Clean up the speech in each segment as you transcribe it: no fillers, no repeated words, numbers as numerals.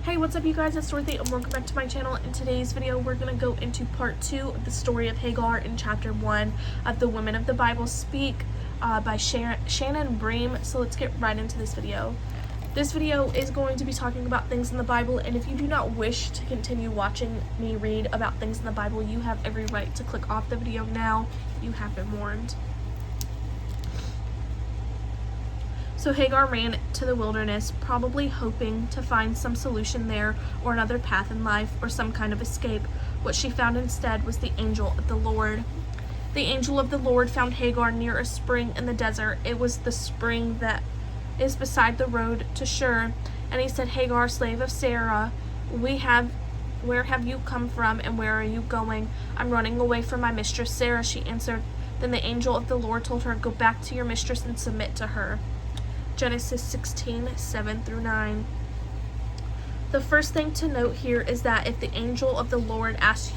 Hey, what's up you guys, it's Dorothy and welcome back to my channel. In today's video, we're going to go into part 2 of the story of Hagar in chapter 1 of The Women of the Bible Speak by Shannon Bream. So let's get right into this video. This video is going to be talking about things in the Bible, and if you do not wish to continue watching me read about things in the Bible, you have every right to click off the video now. You have been warned. So Hagar ran to the wilderness, probably hoping to find some solution there or another path in life or some kind of escape. What she found instead was the angel of the Lord. The angel of the Lord found Hagar near a spring in the desert. It was the spring that is beside the road to Shur. And he said, "Hagar, slave of Sarah, where have you come from and where are you going?" "I'm running away from my mistress Sarah," she answered. Then the angel of the Lord told her, "Go back to your mistress and submit to her." Genesis 16:7-9. The first thing to note here is that if the angel of the Lord asks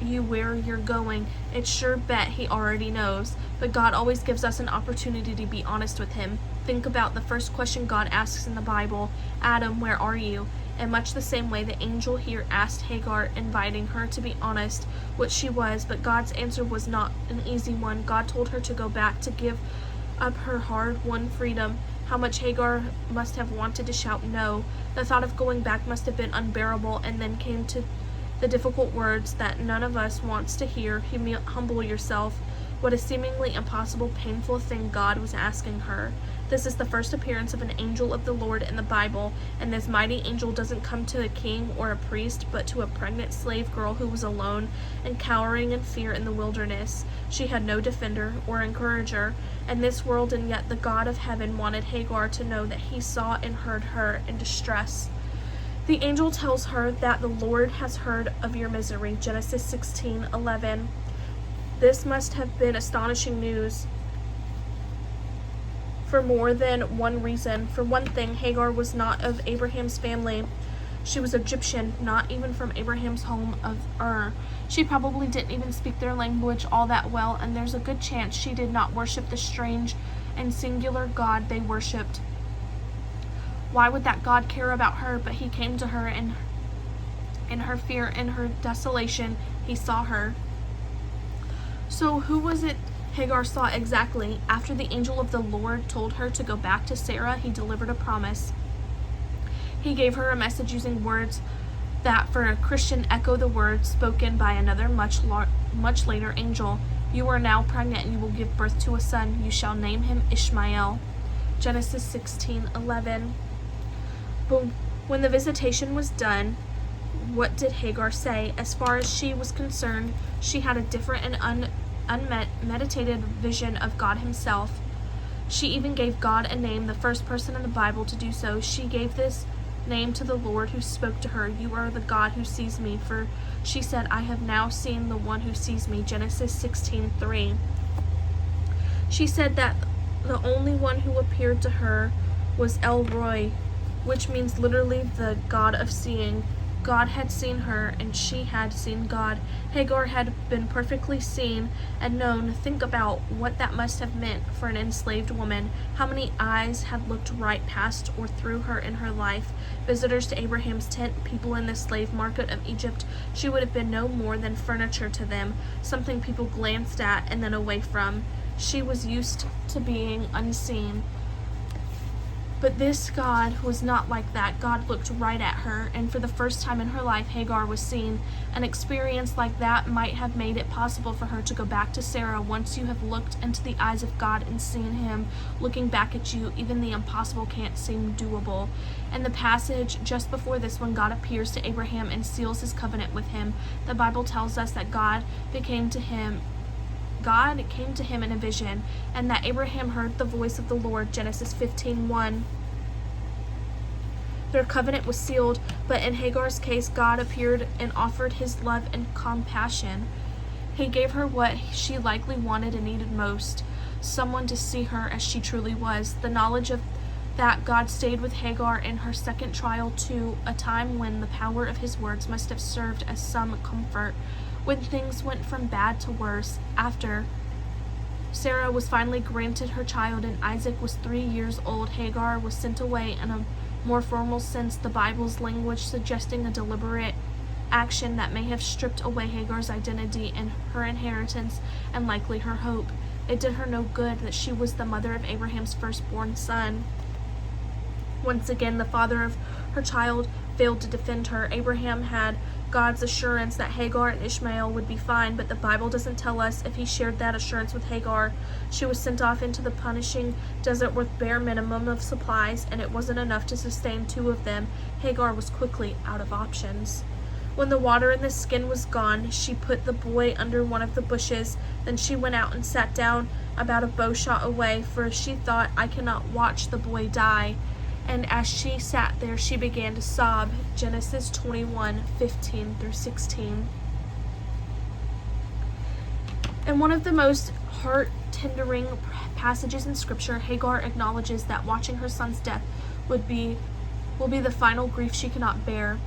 you where you're going, it's sure bet he already knows. But God always gives us an opportunity to be honest with him. Think about the first question God asks in the Bible: "Adam, where are you?" In much the same way, the angel here asked Hagar, inviting her to be honest, which she was, but God's answer was not an easy one. God told her to go back, to give up her hard-won freedom. How much Hagar must have wanted to shout no. The thought of going back must have been unbearable, and then came to the difficult words that none of us wants to hear: humble yourself. What a seemingly impossible, painful thing God was asking her. This is the first appearance of an angel of the Lord in the Bible, and this mighty angel doesn't come to a king or a priest, but to a pregnant slave girl who was alone and cowering in fear in the wilderness. She had no defender or encourager in this world, and yet the God of heaven wanted Hagar to know that he saw and heard her in distress. The angel tells her that the Lord has heard of your misery, Genesis 16:11. This must have been astonishing news for more than one reason. For one thing, Hagar was not of Abraham's family. She was Egyptian, not even from Abraham's home of Ur. She probably didn't even speak their language all that well, and there's a good chance she did not worship the strange and singular God they worshipped. Why would that God care about her? But he came to her in her fear, in her desolation. He saw her. So who was it Hagar saw exactly? After the angel of the Lord told her to go back to Sarah, he delivered a promise. He gave her a message using words that for a Christian echo the words spoken by another much later angel. "You are now pregnant and you will give birth to a son. You shall name him Ishmael." Genesis 16:11. But when the visitation was done, what did Hagar say? As far as she was concerned, she had a different and unmeditated vision of God himself. She even gave God a name, the first person in the Bible to do so. She gave this name to the Lord who spoke to her: "You are the God who sees me." For she said, "I have now seen the one who sees me," Genesis 16:3. She said that the only one who appeared to her was El Roi, which means literally the God of seeing. God had seen her, and she had seen God. Hagar had been perfectly seen and known. Think about what that must have meant for an enslaved woman. How many eyes had looked right past or through her in her life? Visitors to Abraham's tent, people in the slave market of Egypt. She would have been no more than furniture to them, something people glanced at and then away from. She was used to being unseen. But this God was not like that. God looked right at her, and for the first time in her life, Hagar was seen. An experience like that might have made it possible for her to go back to Sarah. Once you have looked into the eyes of God and seen him looking back at you, even the impossible can't seem doable. In the passage just before this one, God appears to Abraham and seals his covenant with him. The Bible tells us that God came to him in a vision, and that Abraham heard the voice of the Lord, Genesis 15:1. Their covenant was sealed, but in Hagar's case, God appeared and offered his love and compassion. He gave her what she likely wanted and needed most: someone to see her as she truly was. The knowledge of that God stayed with Hagar in her second trial too, a time when the power of his words must have served as some comfort. When things went from bad to worse, after Sarah was finally granted her child and Isaac was 3 years old, Hagar was sent away in a more formal sense, the Bible's language suggesting a deliberate action that may have stripped away Hagar's identity and her inheritance and likely her hope. It did her no good that she was the mother of Abraham's firstborn son. Once again, the father of her child failed to defend her. Abraham had God's assurance that Hagar and Ishmael would be fine, but the Bible doesn't tell us if he shared that assurance with Hagar. She was sent off into the punishing desert with bare minimum of supplies, and it wasn't enough to sustain 2 of them. Hagar was quickly out of options. When the water in the skin was gone, she put the boy under one of the bushes. Then she went out and sat down about a bow shot away, for she thought, I cannot watch the boy die. And as she sat there, she began to sob. Genesis 21:15-16. In one of the most heart-tendering passages in Scripture, Hagar acknowledges that watching her son's death will be the final grief she cannot bear.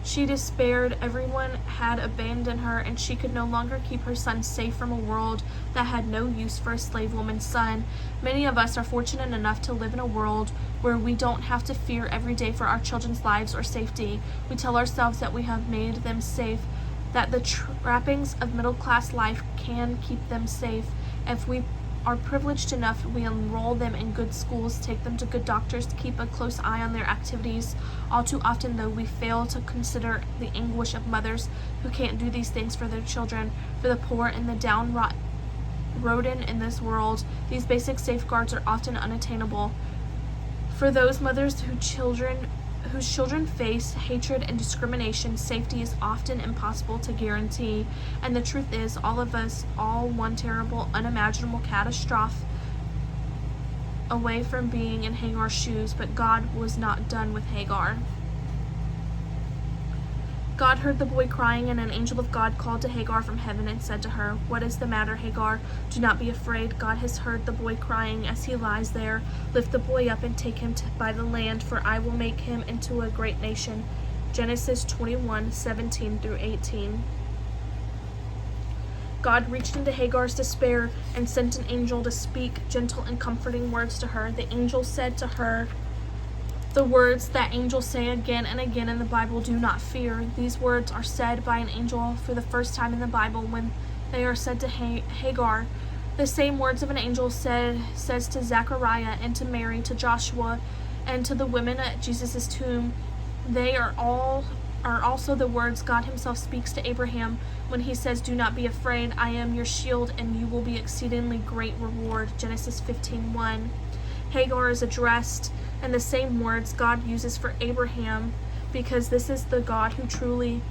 She despaired. Everyone had abandoned her, and she could no longer keep her son safe from a world that had no use for a slave woman's son. Many of us are fortunate enough to live in a world where we don't have to fear every day for our children's lives or safety. We tell ourselves that we have made them safe, that the trappings of middle-class life can keep them safe. If we are privileged enough, we enroll them in good schools, take them to good doctors, to keep a close eye on their activities. All too often, though, we fail to consider the anguish of mothers who can't do these things for their children. For the poor and the downtrodden in this world, these basic safeguards are often unattainable. For those mothers whose children face hatred and discrimination, safety is often impossible to guarantee. And the truth is, all of us, all one terrible, unimaginable catastrophe away from being in Hagar's shoes, but God was not done with Hagar. God heard the boy crying, and an angel of God called to Hagar from heaven and said to her, What is the matter, Hagar? Do not be afraid. God has heard the boy crying as he lies there. Lift the boy up and take him by the land, for I will make him into a great nation. Genesis 21:17-18. God reached into Hagar's despair and sent an angel to speak gentle and comforting words to her. The angel said to her, the words that angels say again and again in the Bible, do not fear. These words are said by an angel for the first time in the Bible when they are said to Hagar. The same words of an angel says to Zechariah and to Mary, to Joshua, and to the women at Jesus' tomb. They are also the words God himself speaks to Abraham when he says, Do not be afraid, I am your shield, and you will be exceedingly great reward. Genesis 15:1. Hagar is addressed in the same words God uses for Abraham, because this is the God who truly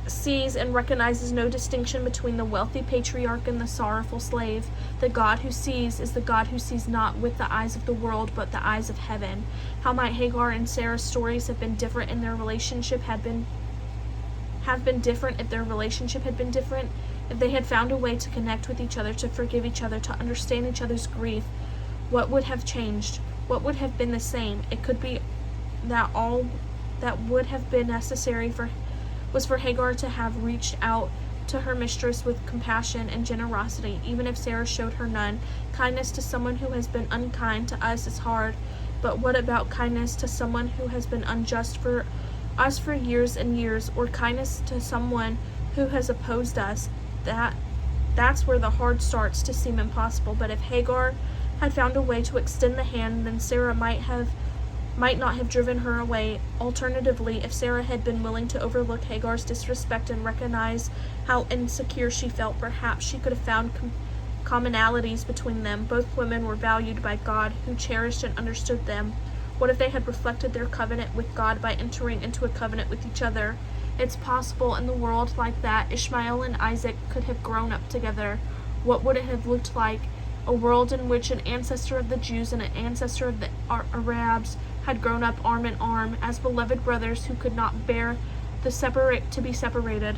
sees and recognizes no distinction between the wealthy patriarch and the sorrowful slave. The God who sees is the God who sees not with the eyes of the world, but the eyes of heaven. How might Hagar and Sarah's stories have been different in their relationship have been different if their relationship had been different? If they had found a way to connect with each other, to forgive each other, to understand each other's grief, what would have changed? What would have been the same? It could be that all that would have been necessary was for Hagar to have reached out to her mistress with compassion and generosity, even if Sarah showed her none. Kindness to someone who has been unkind to us is hard, but what about kindness to someone who has been unjust for us for years and years, or kindness to someone who has opposed us? That's where the hard starts to seem impossible. But if Hagar had found a way to extend the hand, then Sarah might not have driven her away. Alternatively, if Sarah had been willing to overlook Hagar's disrespect and recognize how insecure she felt, perhaps she could have found commonalities between them. Both women were valued by God, who cherished and understood them. What if they had reflected their covenant with God by entering into a covenant with each other? It's possible in the world like that, Ishmael and Isaac could have grown up together. What would it have looked like? A world in which an ancestor of the Jews and an ancestor of the Arabs had grown up arm in arm as beloved brothers who could not bear to be separated.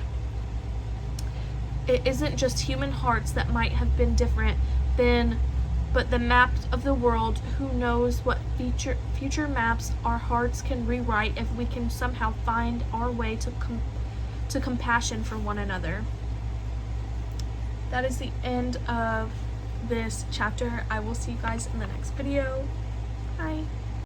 It isn't just human hearts that might have been different then, but the map of the world. Who knows what future maps our hearts can rewrite if we can somehow find our way to compassion for one another. That is the end of this chapter. I will see you guys in the next video. Bye.